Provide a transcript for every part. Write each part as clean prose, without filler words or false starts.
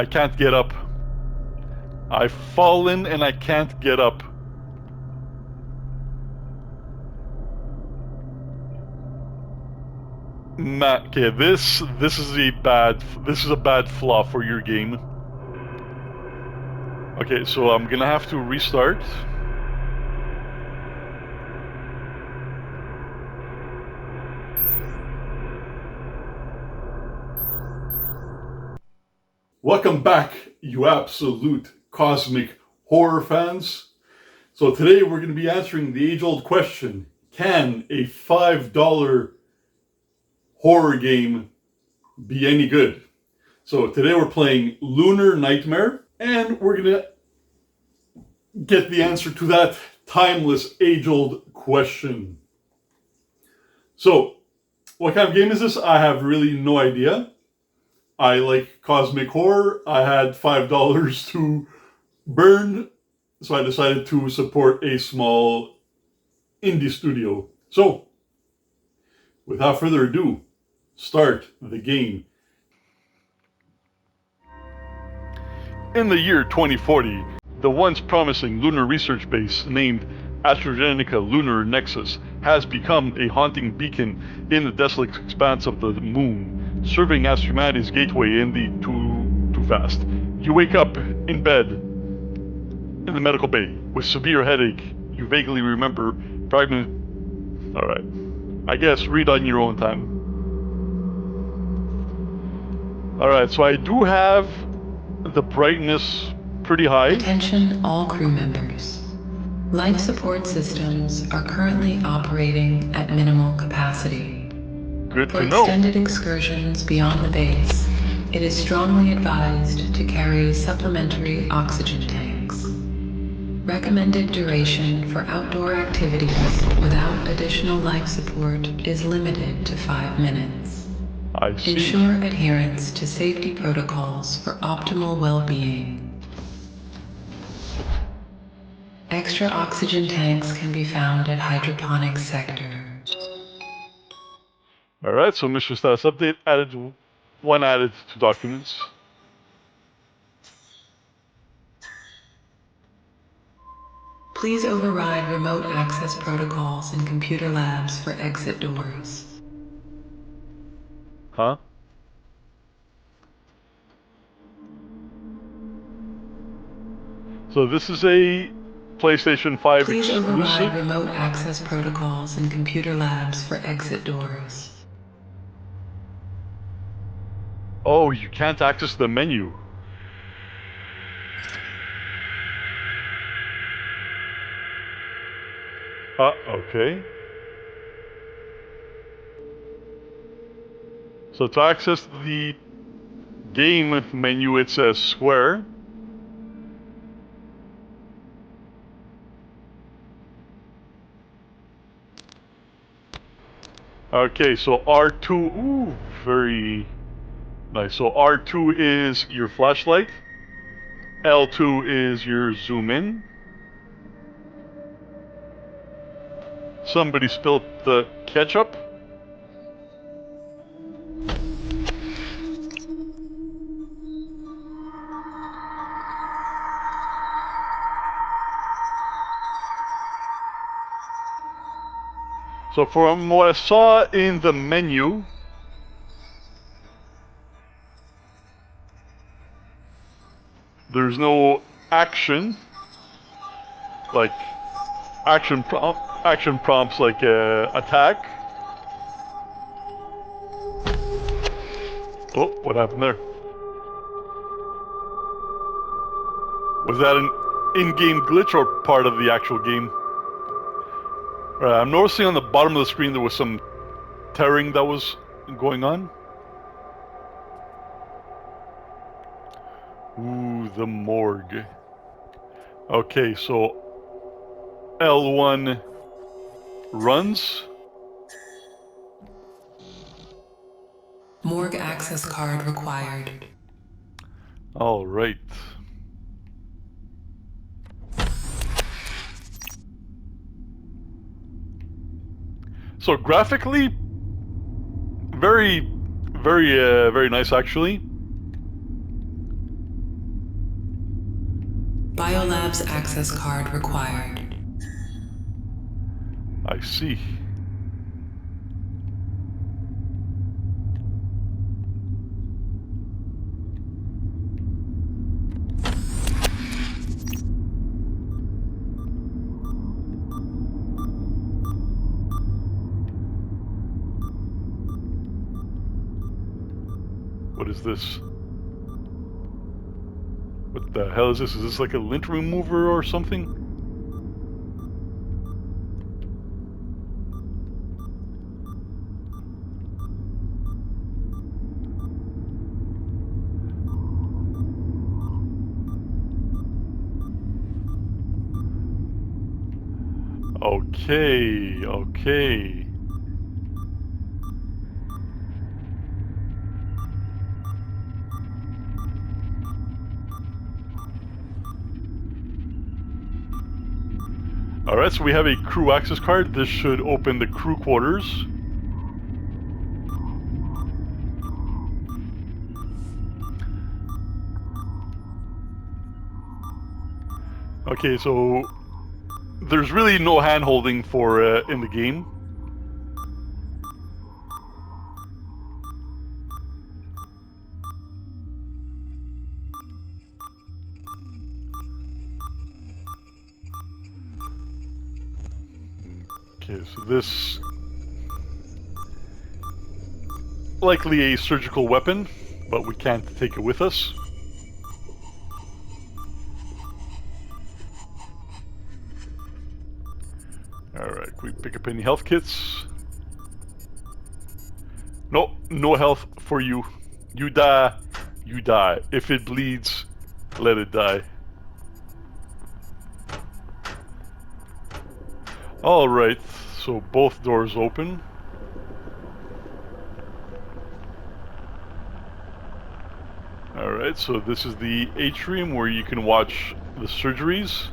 I can't get up. I've fallen and I can't get up. Matt, okay, this is a bad flaw for your game. Okay, so I'm gonna have to restart. Welcome back, you absolute cosmic horror fans. So today we're going to be answering the age-old question, can a $5 horror game be any good? So today we're playing Lunar Nightmare, and we're going to get the answer to that timeless age-old question. So, what kind of game is this? I have really no idea. I like cosmic horror. I had $5 to burn, so I decided to support a small indie studio. So, without further ado, start the game. In the year 2040, the once promising lunar research base named AstraZeneca Lunar Nexus has become a haunting beacon in the desolate expanse of the moon, serving as humanity's gateway in the too fast. You wake up in bed in the medical bay with severe headache. You vaguely remember fragment. Alright. I guess read on your own time. Alright, so I do have the brightness pretty high. Attention all crew members. Life support systems are currently operating at minimal capacity. Good For to know. extended excursions beyond the base, it is strongly advised to carry supplementary oxygen tanks. Recommended duration for outdoor activities without additional life support is limited to 5 minutes. I see. Ensure adherence to safety protocols for optimal well-being. Extra oxygen tanks can be found at hydroponics sector. Alright, so mission status update added to documents. Please override remote access protocols in computer labs for exit doors. Huh? So this is a PlayStation 5 Please exclusive. override remote access protocols in computer labs for exit doors. Oh, you can't access the menu. Okay. So to access the game menu, it says square. Okay, so R2, ooh, very nice. So R2 is your flashlight. L2 is your zoom in. Somebody spilled the ketchup. So from what I saw in the menu, there's no action, like action prompts like attack. Oh, what happened there? Was that an in-game glitch or part of the actual game? I'm noticing on the bottom of the screen there was some tearing that was going on. Ooh, the morgue. Okay, so L1 runs. Morgue access card required. All right. So graphically, very nice actually. Biolab's access card required. I see. What is this? What the hell is this? Is this like a lint remover or something? Okay, okay. Alright, so we have a crew access card. This should open the crew quarters. Okay, so there's really no hand-holding for in the game. Okay, so this likely a surgical weapon, but we can't take it with us. Alright, can we pick up any health kits? No, no health for you. You die, you die. If it bleeds, let it die. Alright, so both doors open. Alright, so this is the atrium where you can watch the surgeries.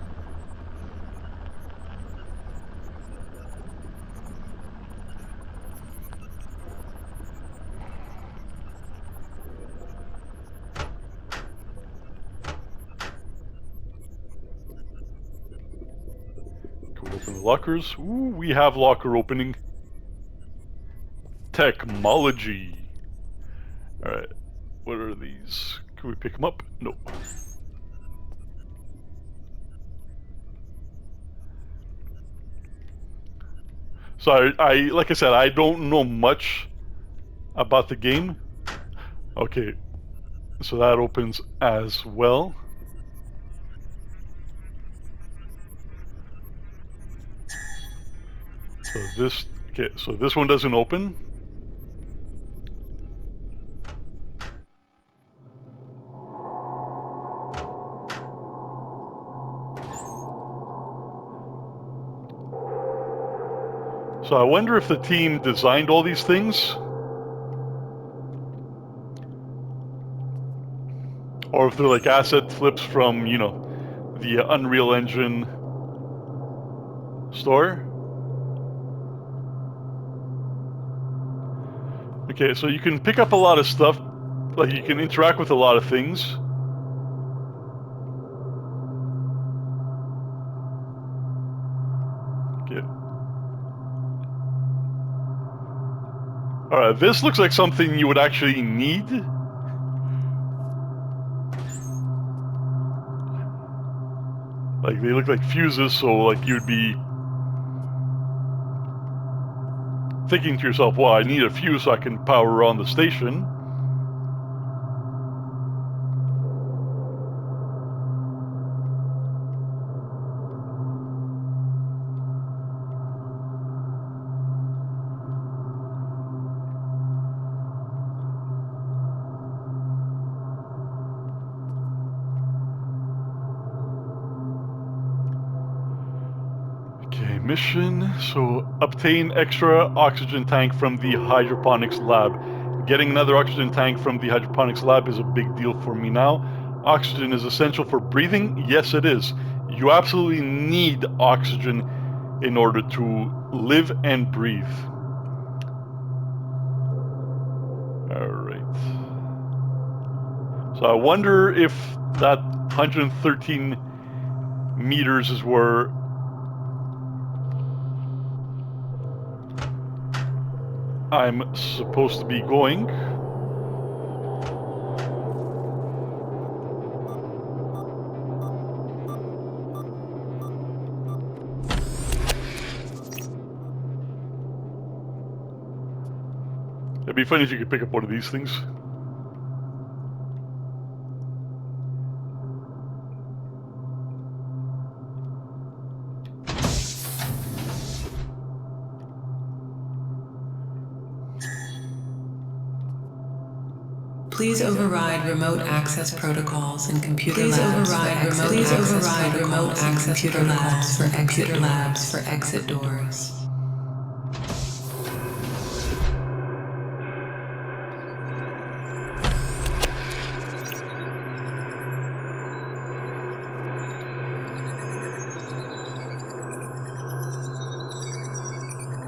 Can we open the lockers? Ooh, we have locker opening. Technology. Alright, what are these? Can we pick them up? No. So I like I said, I don't know much about the game. Okay, so that opens as well. So this, okay, so this one doesn't open. So I wonder if the team designed all these things, or if they're like asset flips from, you know, the Unreal Engine store. Okay, so you can pick up a lot of stuff, like you can interact with a lot of things. Okay. Alright, this looks like something you would actually need. Like, they look like fuses, so like you'd be thinking to yourself, well, I need a fuse so I can power on the station. Okay, mission. So, obtain extra oxygen tank from the hydroponics lab. Getting another oxygen tank from the hydroponics lab is a big deal for me now. Oxygen is essential for breathing? Yes, it is. You absolutely need oxygen in order to live and breathe. Alright. So I wonder if that 113 meters is where I'm supposed to be going. It'd be funny if you could pick up one of these things. Please override remote access protocols and computer labs. Please override remote access protocols for computer labs for exit doors.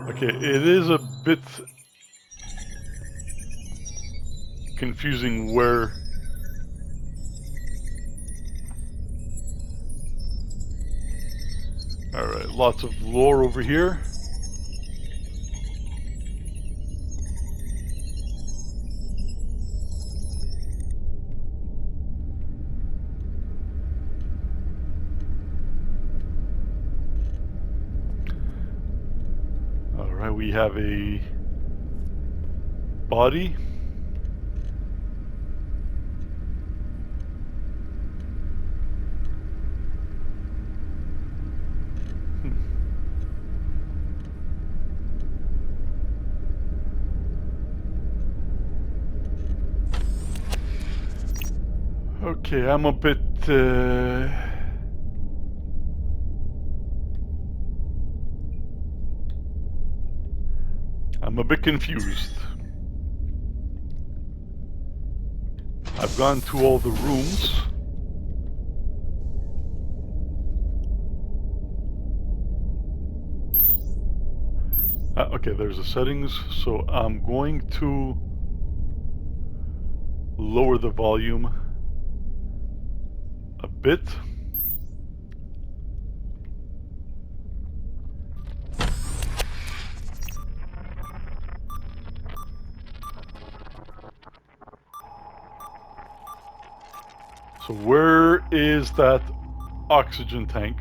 Okay, it is a bit confusing where alright, lots of lore over here. Alright, we have a body. Okay, I'm a bit confused. I've gone to all the rooms. Okay, there's the settings. So I'm going to lower the volume a bit. So where is that oxygen tank?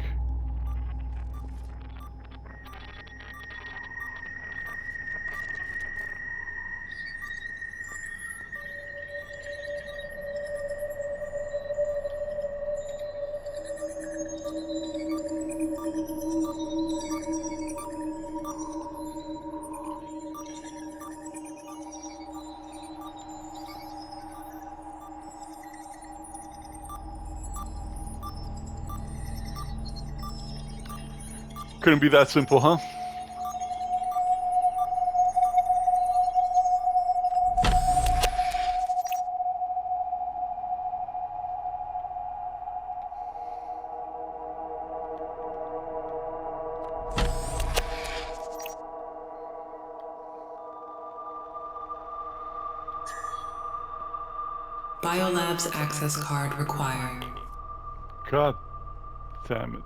Couldn't be that simple, huh? Biolab's access card required. God damn it.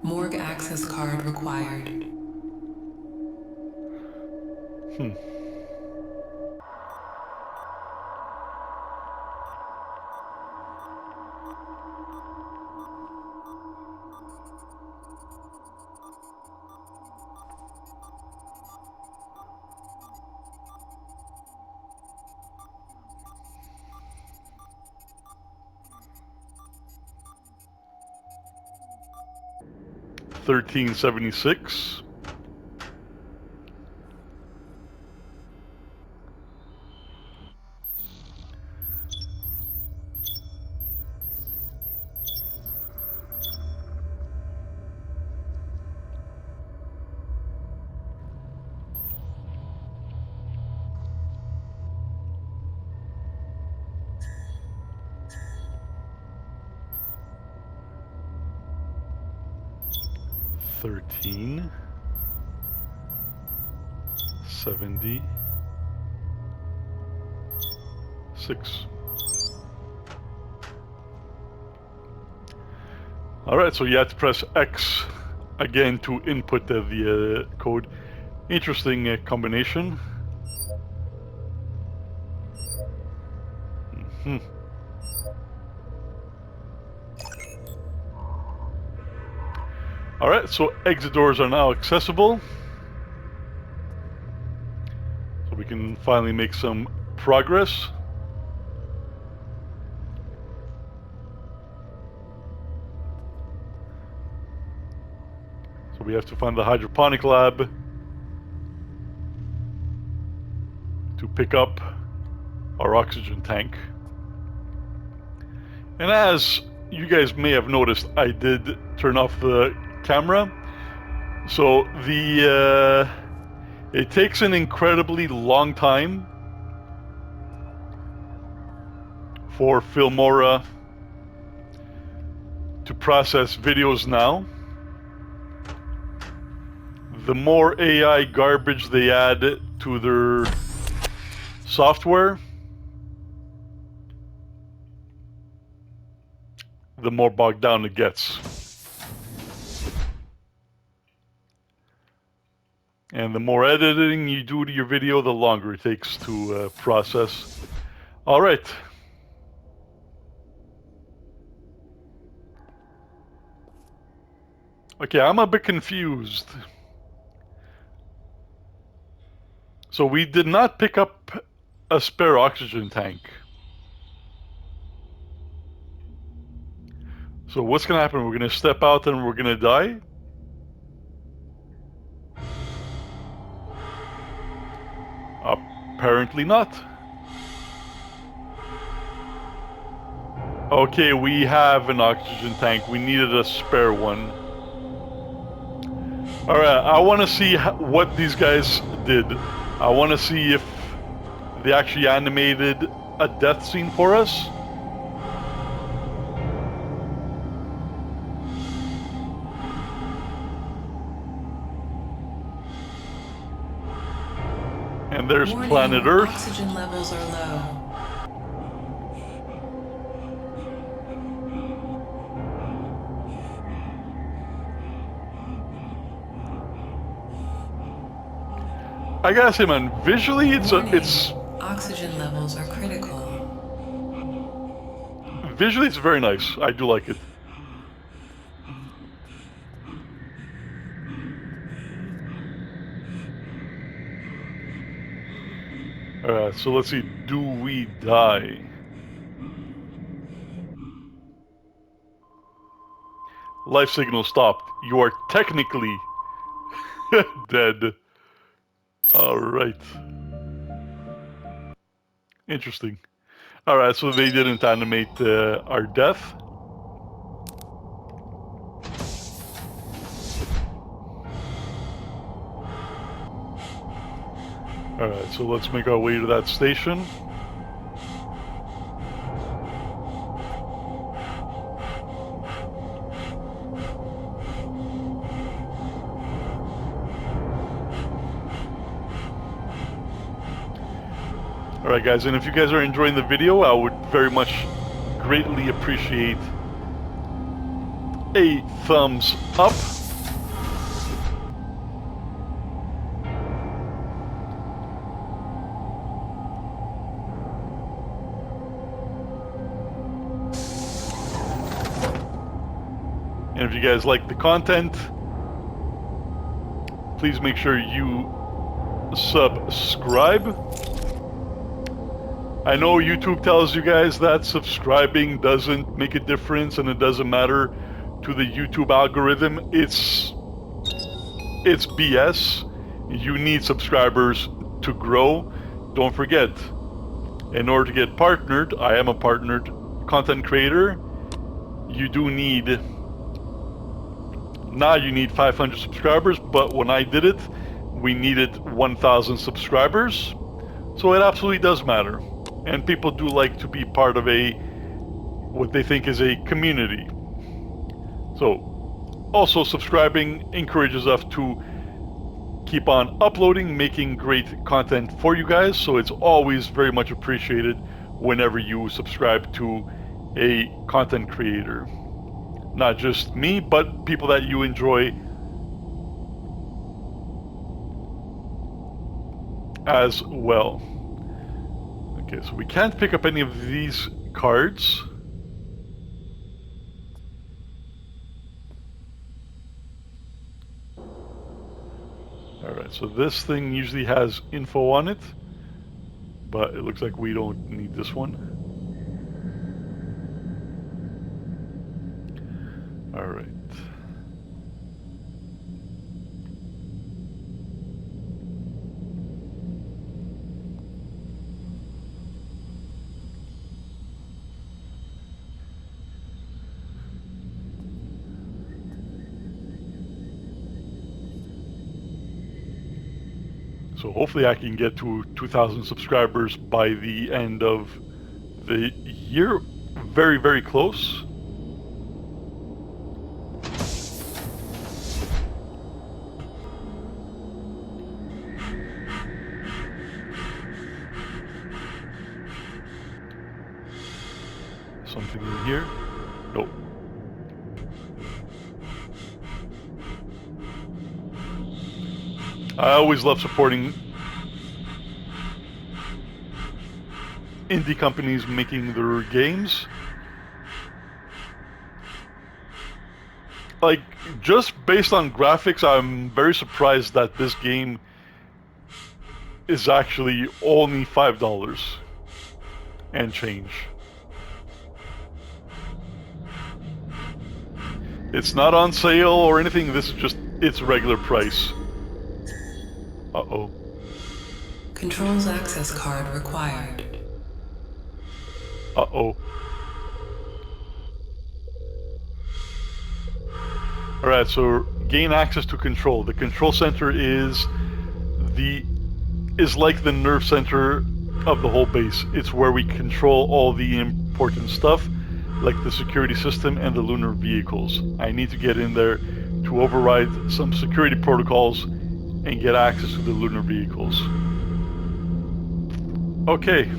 Morgue access card required. $13.76. $13.70. 6. Alright, so you have to press X again to input the code. Interesting combination. Alright, so exit doors are now accessible. So we can finally make some progress. So we have to find the hydroponic lab to pick up our oxygen tank. And as you guys may have noticed, I did turn off the camera. So it takes an incredibly long time for Filmora to process videos now. The more AI garbage they add to their software, the more bogged down it gets. And the more editing you do to your video, the longer it takes to process. All right. Okay, I'm a bit confused. So we did not pick up a spare oxygen tank. So what's gonna happen? We're gonna step out and we're gonna die? Apparently not. Okay, we have an oxygen tank. We needed a spare one. Alright, I want to see what these guys did. I want to see if they actually animated a death scene for us. And there's Warning, planet Earth. Oxygen levels are low. I gotta say, man, visually Warning, it's oxygen levels are critical. visually it's very nice. I do like it. Alright, so let's see. Do we die? Life signal stopped. You are technically dead. Alright. Interesting. Alright, so they didn't animate our death. Alright, so let's make our way to that station. Alright guys, and if you guys are enjoying the video, I would very much greatly appreciate a thumbs up. And if you guys like the content, please make sure you subscribe. I know YouTube tells you guys that subscribing doesn't make a difference and it doesn't matter to the YouTube algorithm. It's BS. You need subscribers to grow. Don't forget, in order to get partnered, I am a partnered content creator. You do need, now you need 500 subscribers, but when I did it, we needed 1,000 subscribers. So it absolutely does matter. And people do like to be part of what they think is a community. So, also subscribing encourages us to keep on uploading, making great content for you guys. So it's always very much appreciated whenever you subscribe to a content creator. Not just me, but people that you enjoy as well. Okay, so we can't pick up any of these cards. Alright, so this thing usually has info on it, but it looks like we don't need this one. Alright. So hopefully I can get to 2,000 subscribers by the end of the year. Very, very close. Something in here? Nope. I always love supporting indie companies making their games. Like, just based on graphics, I'm very surprised that this game is actually only $5 and change. It's not on sale or anything, this is just its regular price. Uh-oh. Controls access card required. Uh-oh. Alright, so gain access to control. The control center is like the nerve center of the whole base. It's where we control all the important stuff, like the security system and the lunar vehicles. I need to get in there to override some security protocols and get access to the lunar vehicles. Okay.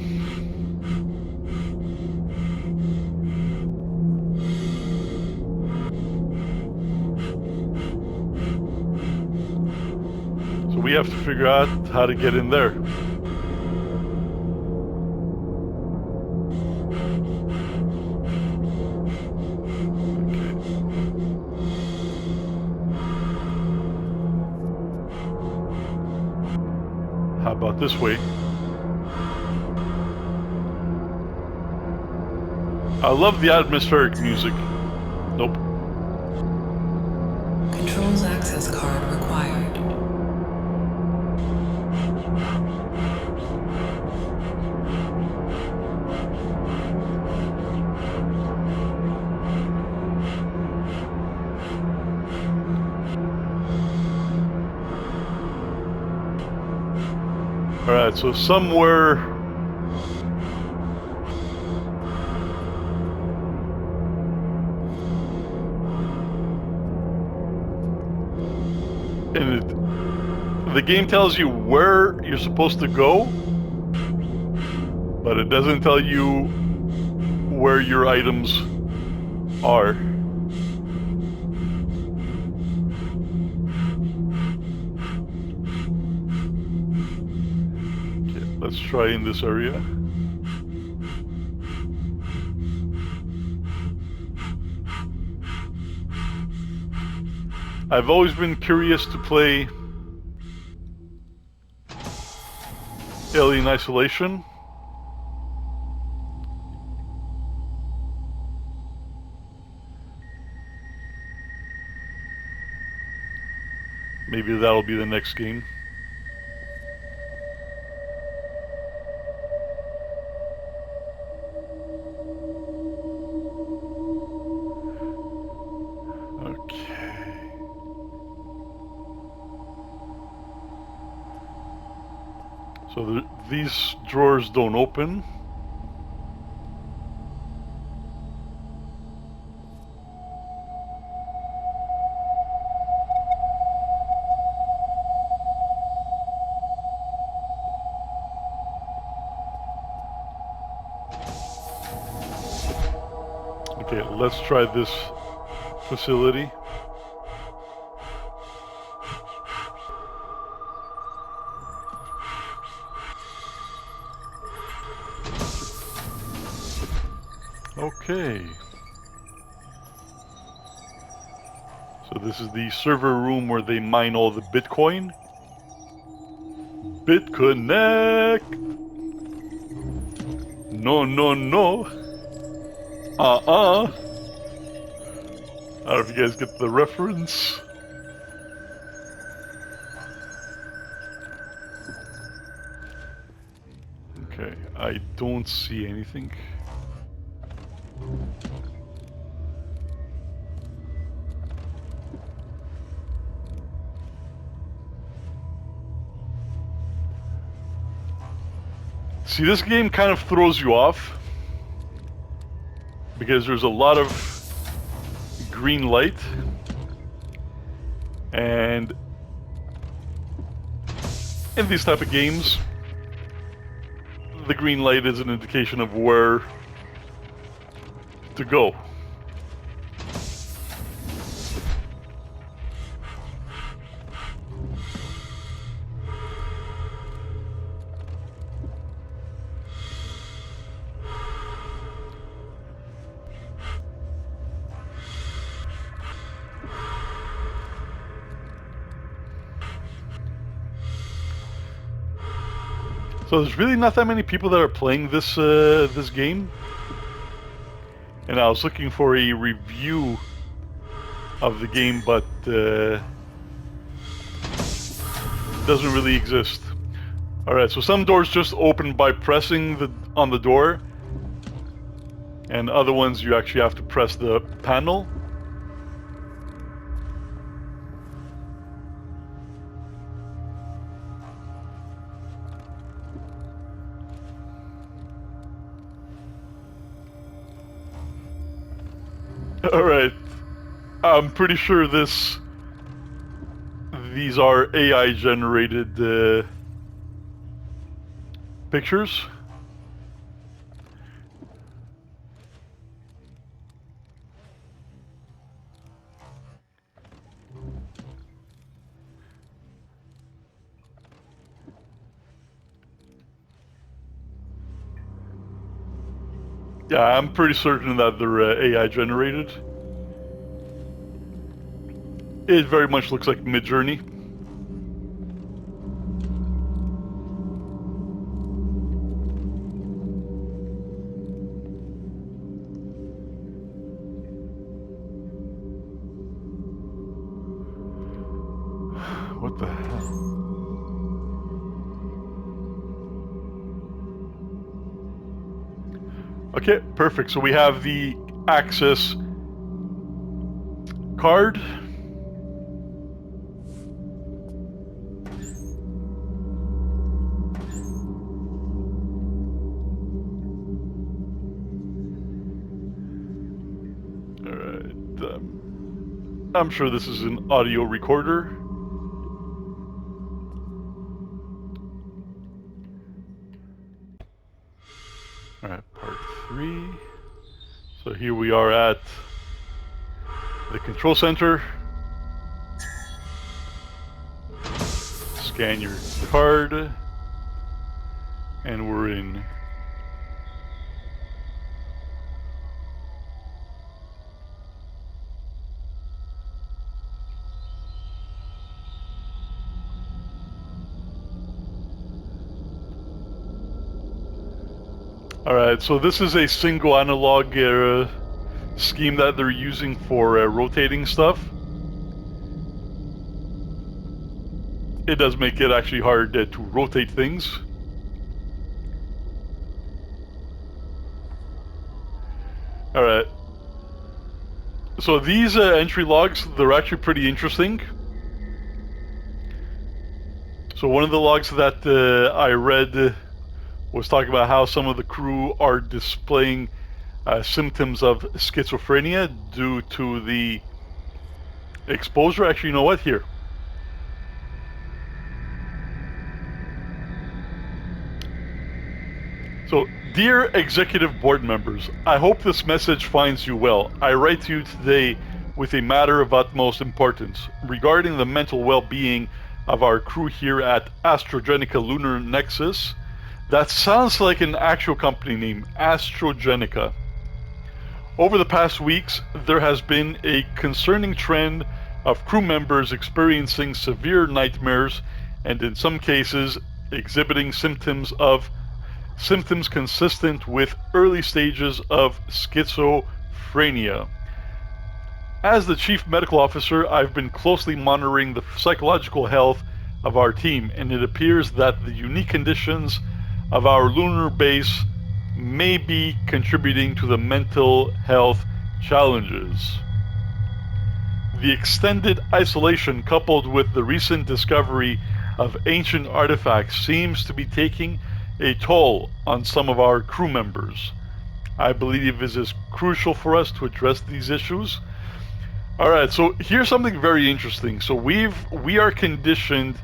So we have to figure out how to get in there. How about this way? I love the atmospheric music. Nope. Controls access card required. Alright, so somewhere... the game tells you where you're supposed to go, but it doesn't tell you where your items are. Okay, let's try in this area. I've always been curious to play Alien Isolation. Maybe that'll be the next game. Okay. So these drawers don't open. Okay, let's try this facility. Okay. So this is the server room where they mine all the Bitcoin. BitConnect! No, no, no. I don't know if you guys get the reference. Okay, I don't see anything. See, this game kind of throws you off because there's a lot of green light, and in these type of games, the green light is an indication of where to go. So there's really not that many people that are playing this this game, and I was looking for a review of the game, but doesn't really exist. All right, so some doors just open by pressing on the door, and other ones you actually have to press the panel. Alright, I'm pretty sure these are AI generated pictures. Yeah, I'm pretty certain that they're AI generated. It very much looks like Midjourney. What the hell? Okay, perfect. So we have the access card. Alright, I'm sure this is an audio recorder. Alright, part 3. So here we are at the control center. Scan your card, and we're in. Alright, so this is a single analog scheme that they're using for rotating stuff. It does make it actually hard to rotate things. Alright. So these entry logs, they're actually pretty interesting. So one of the logs that I read was talking about how some of the crew are displaying symptoms of schizophrenia due to the exposure. Actually, you know what? Here. So Dear executive board members, I hope this message finds you well. I write to you today with a matter of utmost importance regarding the mental well-being of our crew here at AstraZeneca Lunar Nexus. That sounds like an actual company name, AstraZeneca. Over the past weeks, there has been a concerning trend of crew members experiencing severe nightmares and in some cases exhibiting symptoms consistent with early stages of schizophrenia. As the Chief Medical Officer, I've been closely monitoring the psychological health of our team, and it appears that the unique conditions of our lunar base may be contributing to the mental health challenges. The extended isolation coupled with the recent discovery of ancient artifacts seems to be taking a toll on some of our crew members. I believe it is crucial for us to address these issues. Alright, so here's something very interesting. So we are conditioned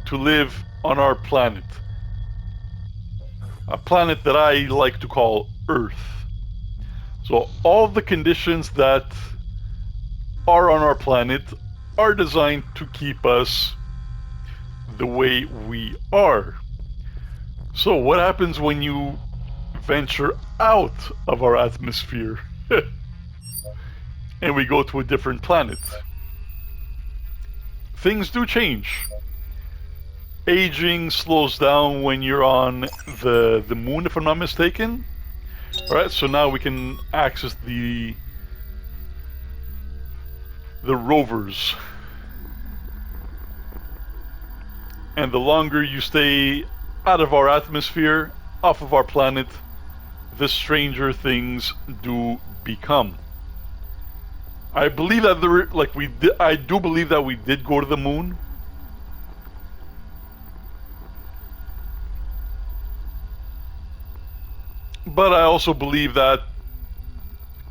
to live on our planet. A planet that I like to call Earth. So all the conditions that are on our planet are designed to keep us the way we are. So what happens when you venture out of our atmosphere and we go to a different planet? Things do change. Aging slows down when you're on the moon, if I'm not mistaken. Alright, so now we can access the rovers. And the longer you stay out of our atmosphere, off of our planet, the stranger things do become. I believe that I do believe that we did go to the moon. But I also believe that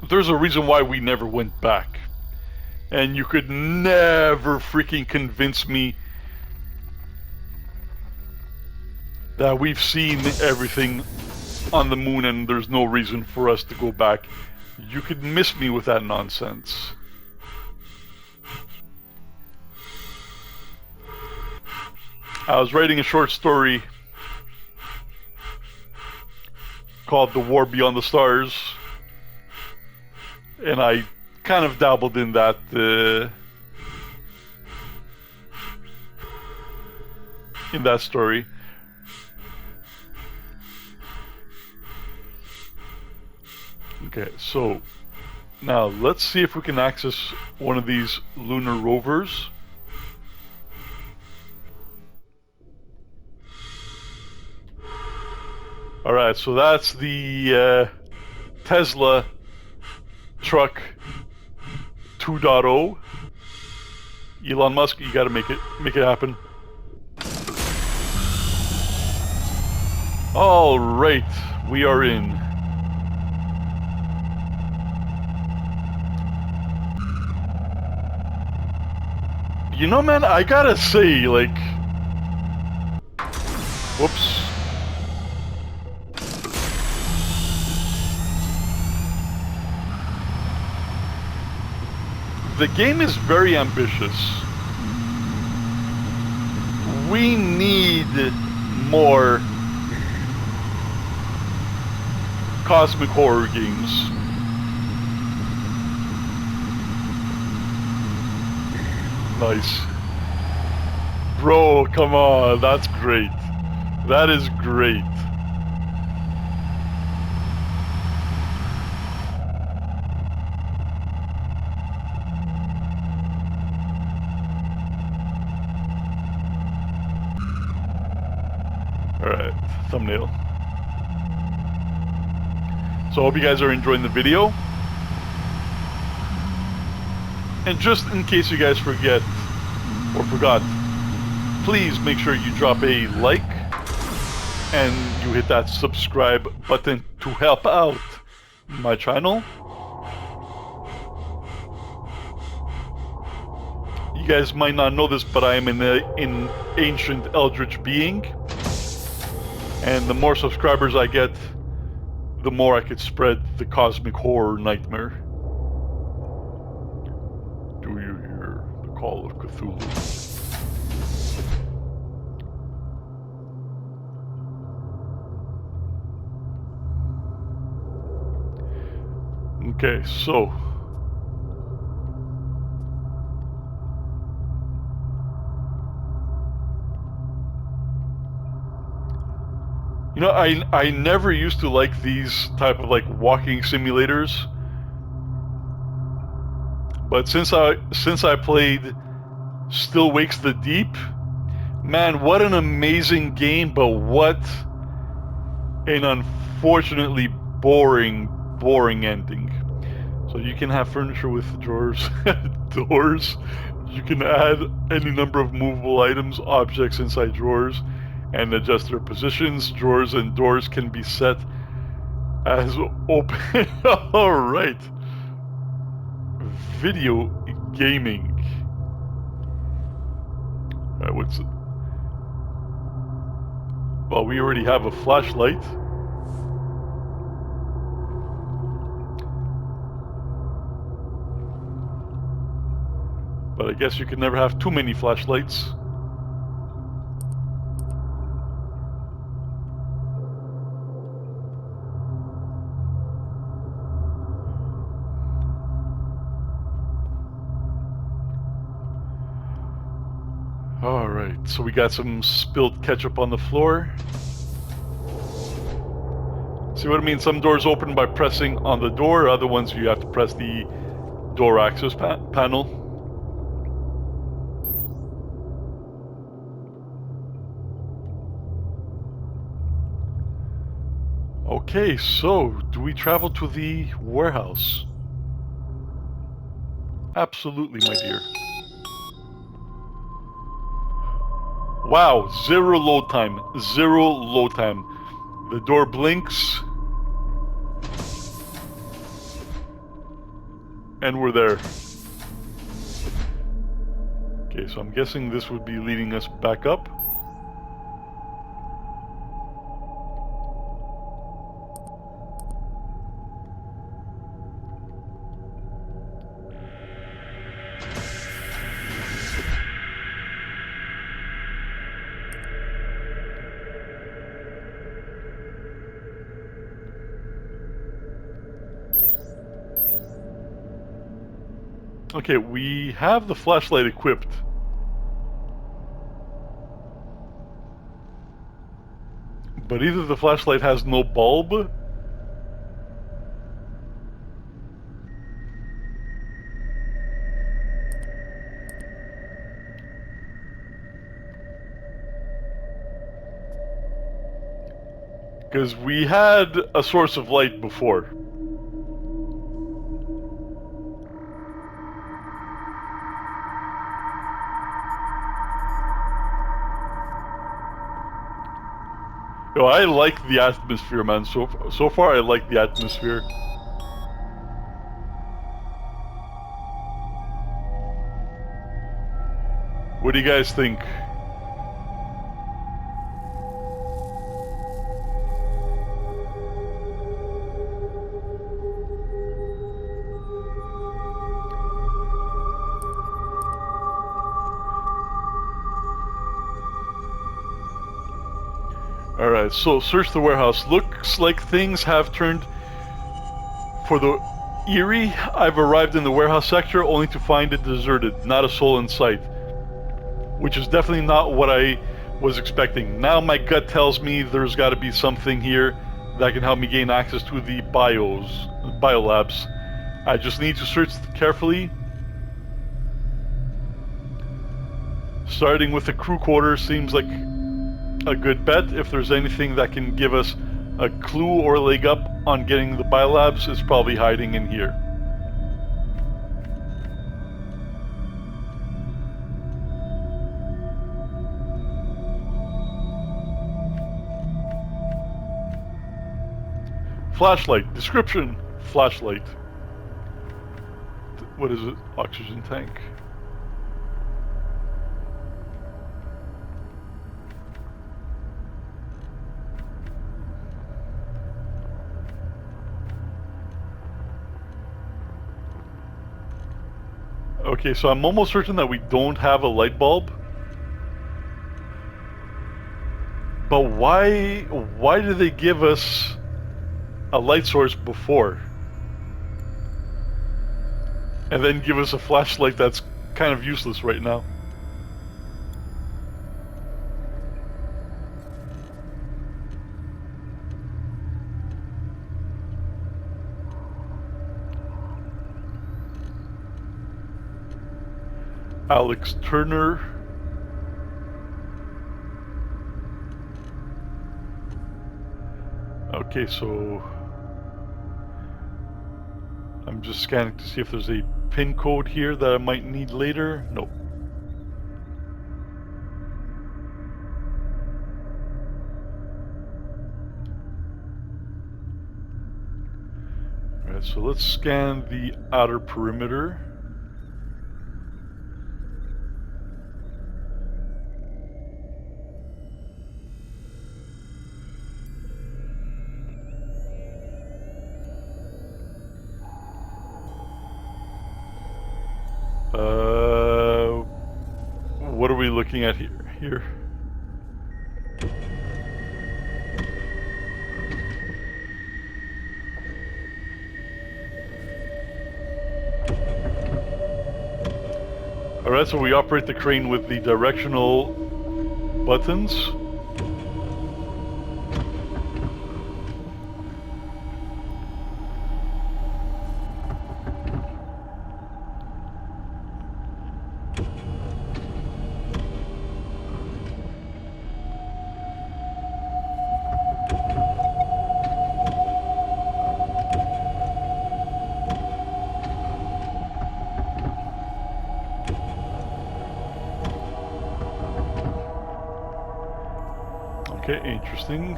there's a reason why we never went back. And you could never freaking convince me that we've seen everything on the moon and there's no reason for us to go back. You could miss me with that nonsense. I was writing a short story called The War Beyond the Stars, and I kind of dabbled in that story. Okay, so now let's see if we can access one of these lunar rovers. Alright, so that's the Tesla truck 2.0. Elon Musk, you gotta make it happen. Alright, we are in. You know, man, I gotta say, like... Whoops. The game is very ambitious. We need more cosmic horror games. Nice. Bro, come on, that's great. That is great. Alright, thumbnail. So I hope you guys are enjoying the video. And just in case you guys forget or forgot, please make sure you drop a like and you hit that subscribe button to help out my channel. You guys might not know this, but I am an ancient eldritch being. And the more subscribers I get, the more I could spread the cosmic horror nightmare. Do you hear the call of Cthulhu? Okay, so you know, I never used to like these type of like walking simulators, but since I played Still Wakes the Deep, man, what an amazing game, but what an unfortunately boring ending. So you can have furniture with drawers, doors. You can add any number of movable items, objects inside drawers, and adjust their positions. Drawers and doors can be set as open. All right. Video gaming. All right, what's it? Well, we already have a flashlight. But I guess you can never have too many flashlights. Alright, so we got some spilled ketchup on the floor. See what I mean? Some doors open by pressing on the door, other ones you have to press the door access panel. Okay, so do we travel to the warehouse? Absolutely, my dear. Wow, zero load time. Zero load time. The door blinks. And we're there. Okay, so I'm guessing this would be leading us back up. Okay, we have the flashlight equipped. But either the flashlight has no bulb, because we had a source of light before. Yo, I like the atmosphere, man. So far, I like the atmosphere. What do you guys think? Alright, so search the warehouse. Looks like things have turned for the eerie. I've arrived in the warehouse sector only to find it deserted, not a soul in sight. Which is definitely not what I was expecting. Now my gut tells me there's got to be something here that can help me gain access to the biolabs. I just need to search carefully. Starting with the crew quarters seems like a good bet. If there's anything that can give us a clue or leg up on getting the biolabs, it's probably hiding in here. Flashlight. Description. Flashlight. What is it? Oxygen tank. Okay, so I'm almost certain that we don't have a light bulb. But why did they give us a light source before? And then give us a flashlight that's kind of useless right now. Alex Turner. Okay, so I'm just scanning to see if there's a pin code here that I might need later. Nope. Alright, so let's scan the outer perimeter. What are we looking at here? Alright, so we operate the crane with the directional buttons. Okay, interesting.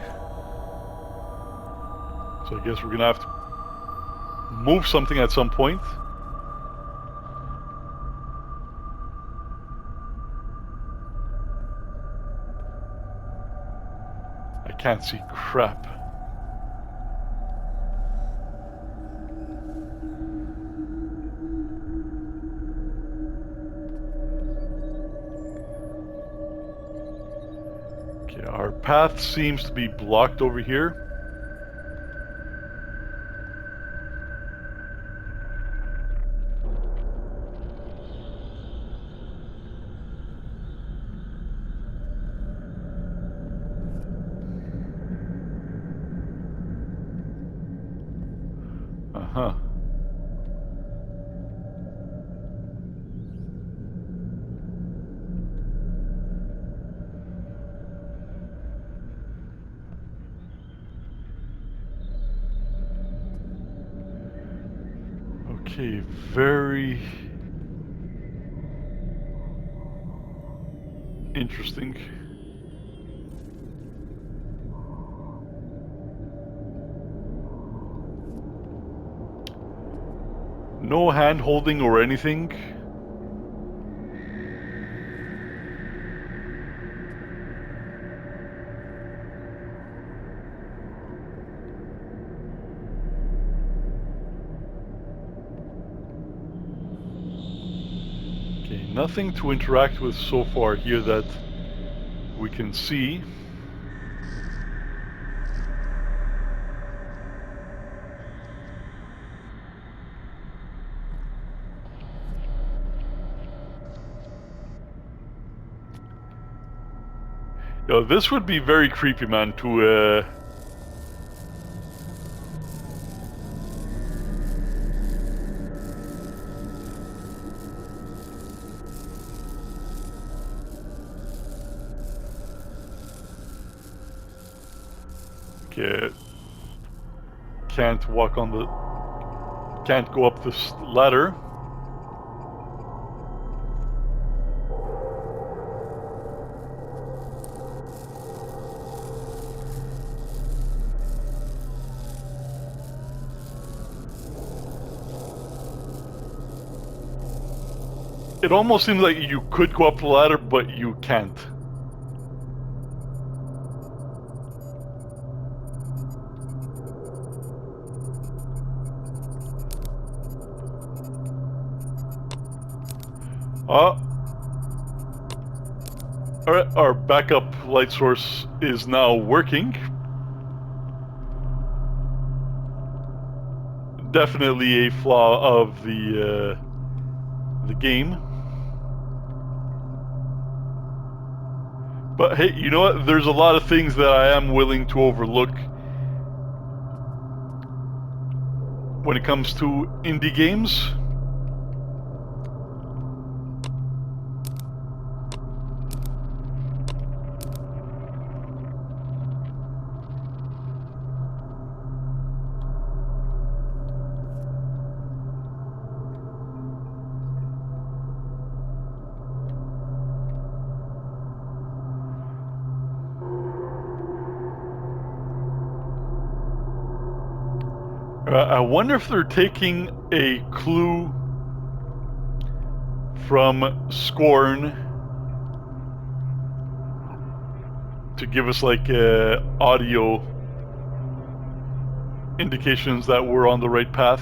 So I guess we're gonna have to move something at some point. I can't see crap. Okay, our path seems to be blocked over here. Uh-huh. Okay, very interesting. No hand holding or anything. Okay, nothing to interact with so far here that we can see. Yo, this would be very creepy, man, to okay. Can't go up this ladder. It almost seems like you could go up the ladder, but you can't. Alright, our backup light source is now working. Definitely a flaw of the game. But hey, you know what? There's a lot of things that I am willing to overlook when it comes to indie games. I wonder if they're taking a clue from Scorn to give us like audio indications that we're on the right path.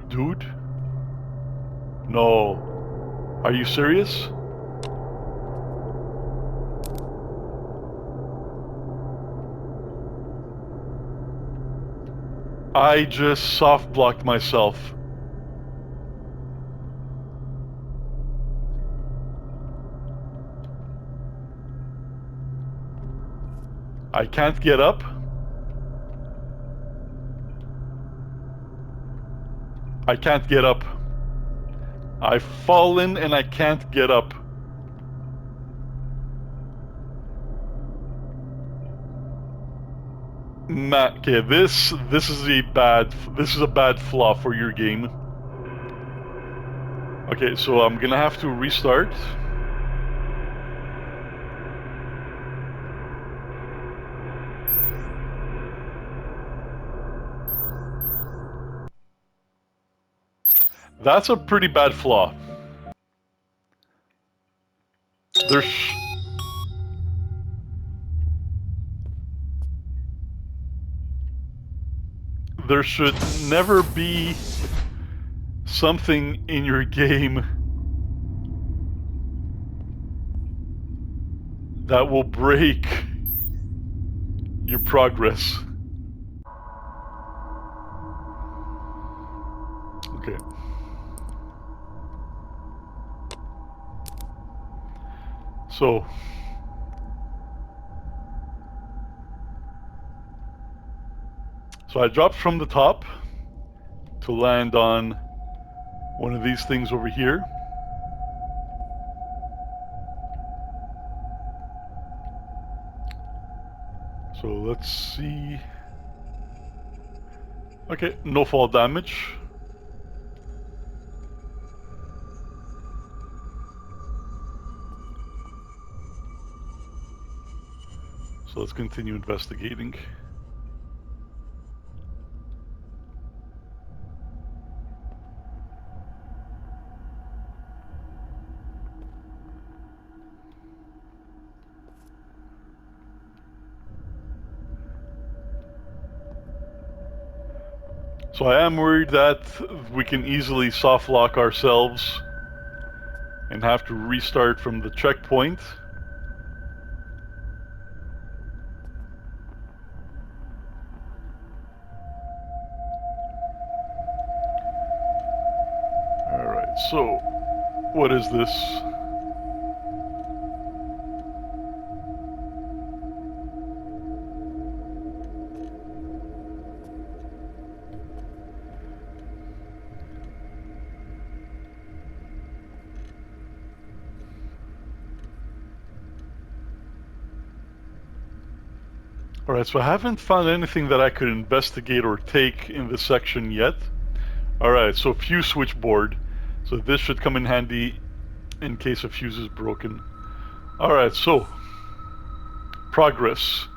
Dude? No. Are you serious? I just soft blocked myself. I can't get up. I can't get up. I've fallen and I can't get up. Matt, okay, this is a bad flaw for your game. Okay, so I'm gonna have to restart. That's a pretty bad flaw. There should never be something in your game that will break your progress. Okay. So I dropped from the top to land on one of these things over here. So let's see. Okay, no fall damage. So let's continue investigating. So I am worried that we can easily soft lock ourselves and have to restart from the checkpoint. Alright, so what is this? Alright, so I haven't found anything that I could investigate or take in this section yet. Alright, so fuse switchboard. So this should come in handy in case a fuse is broken. Alright, so progress.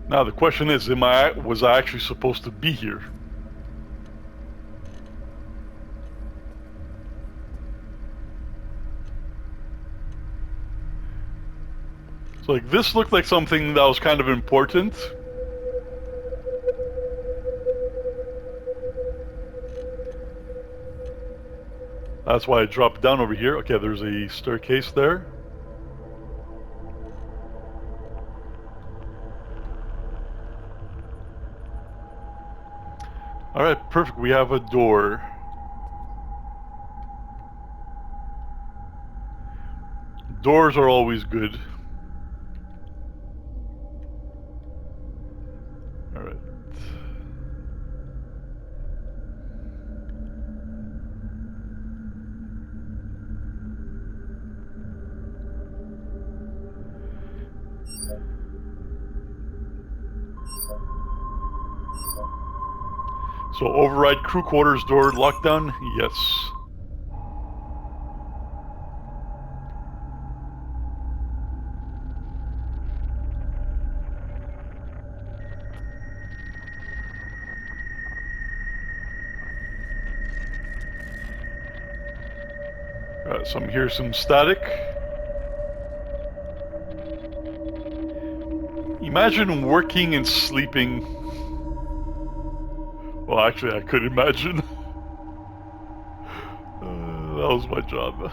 Now the question is, was I actually supposed to be here? So like this looked like something that was kind of important. That's why I dropped down over here. Okay, there's a staircase there. Alright, perfect. We have a door. Doors are always good. Alright. So override crew quarters door lockdown? Yes. Alright, so I'm hearing some static. Imagine working and sleeping. Well, actually, I could imagine. That was my job.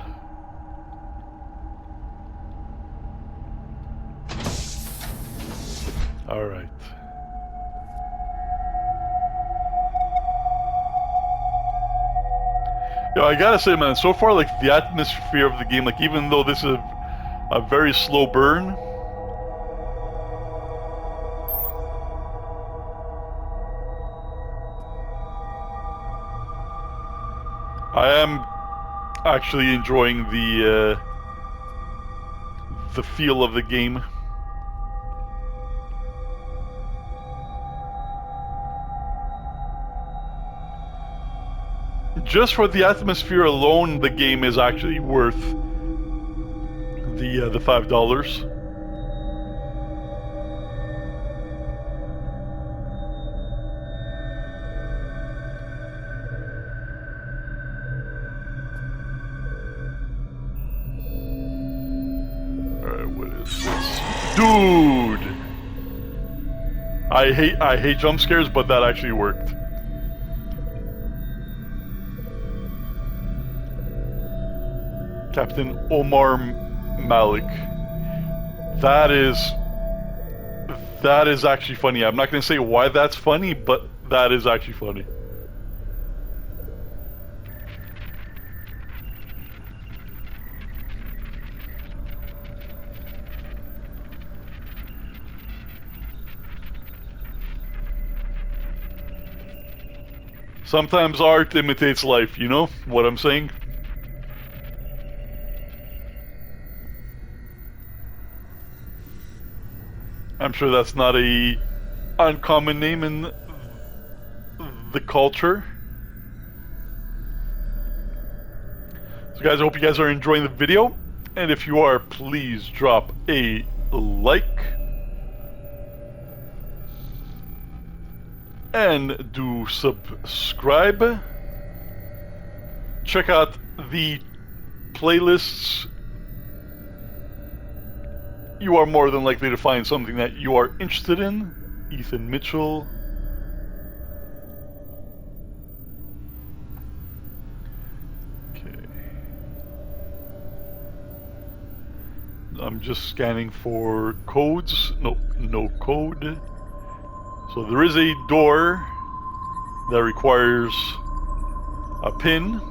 Alright. Yo, I gotta say, man, so far, like, the atmosphere of the game, like, even though this is a very slow burn, I am actually enjoying the feel of the game. Just for the atmosphere alone, the game is actually worth the $5. Alright, what is this? Dude! I hate jump scares, but that actually worked. Captain Omar Malik. That is actually funny. I'm not going to say why that's funny, but that is actually funny. Sometimes art imitates life, you know what I'm saying? I'm sure that's not a uncommon name in the culture. So guys, I hope you guys are enjoying the video. And if you are, please drop a like. And do subscribe. Check out the playlists. You are more than likely to find something that you are interested in. Ethan Mitchell. Okay. I'm just scanning for codes. Nope, no code. So there is a door that requires a pin.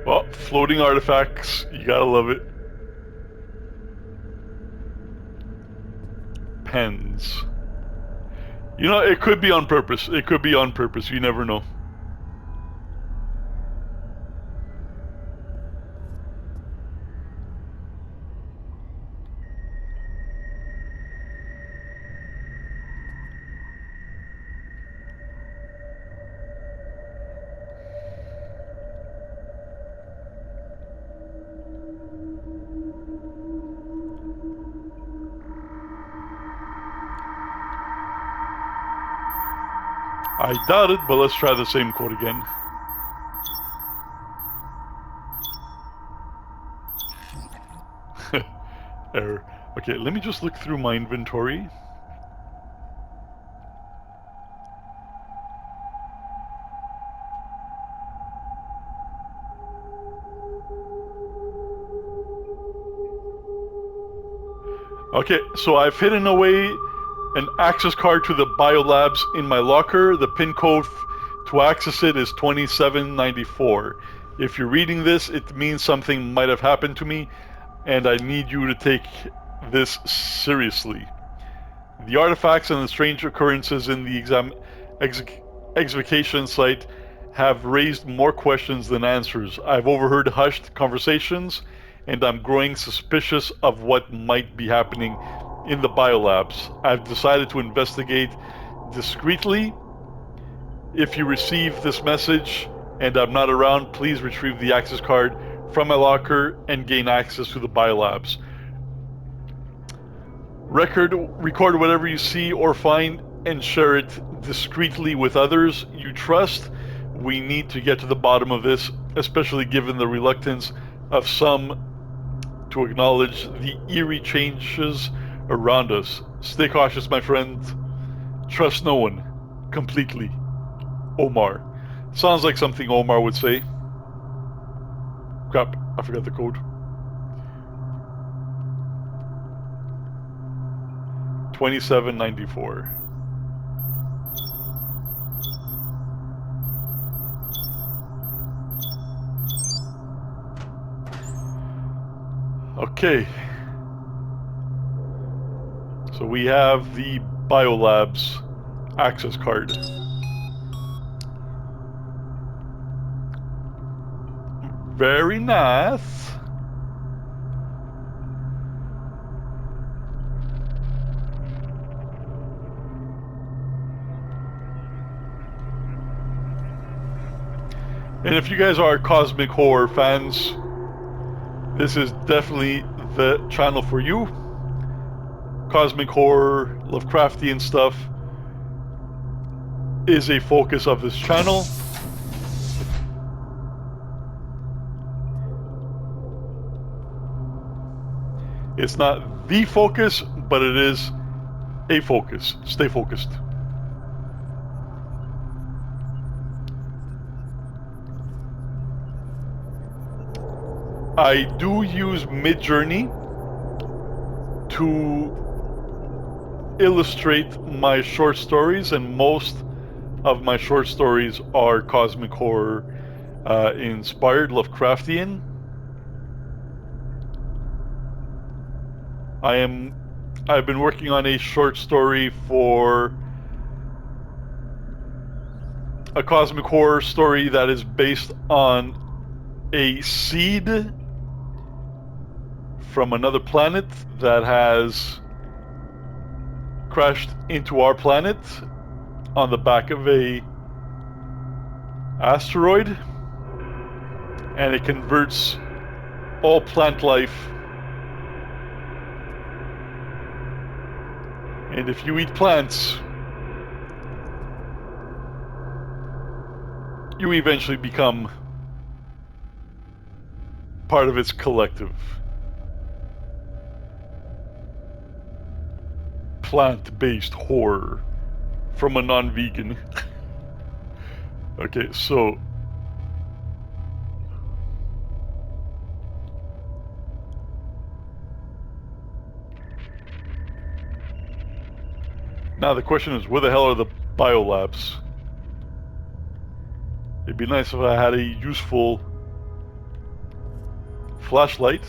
Well, floating artifacts, you gotta love it. Pens. You know, it could be on purpose. It could be on purpose. You never know. I doubt it, but let's try the same code again. Error. Okay, let me just look through my inventory. Okay, so I've hidden away an access card to the biolabs in my locker. The pin code to access it is 2794. If you're reading this, it means something might have happened to me, and I need you to take this seriously. The artifacts and the strange occurrences in the excavation site have raised more questions than answers. I've overheard hushed conversations, and I'm growing suspicious of what might be happening in the biolabs. I've decided to investigate discreetly. If you receive this message and I'm not around, please retrieve the access card from my locker and gain access to the biolabs. Record whatever you see or find and share it discreetly with others you trust. We need to get to the bottom of this, especially given the reluctance of some to acknowledge the eerie changes around us. Stay cautious, my friend. Trust no one. Completely. Omar. Sounds like something Omar would say. Crap, I forgot the code. 2794. Okay. So we have the biolabs access card. Very nice. And if you guys are cosmic horror fans, this is definitely the channel for you. Cosmic horror, Lovecraftian stuff is a focus of this channel. It's not the focus, but it is a focus. Stay focused. I do use Midjourney to illustrate my short stories, and most of my short stories are cosmic horror inspired, Lovecraftian. I've been working on a short story for a cosmic horror story that is based on a seed from another planet that has crashed into our planet on the back of a asteroid, and it converts all plant life. And if you eat plants, you eventually become part of its collective. Plant-based horror from a non-vegan. Okay, so now the question is, where the hell are the biolabs? It'd be nice if I had a useful flashlight.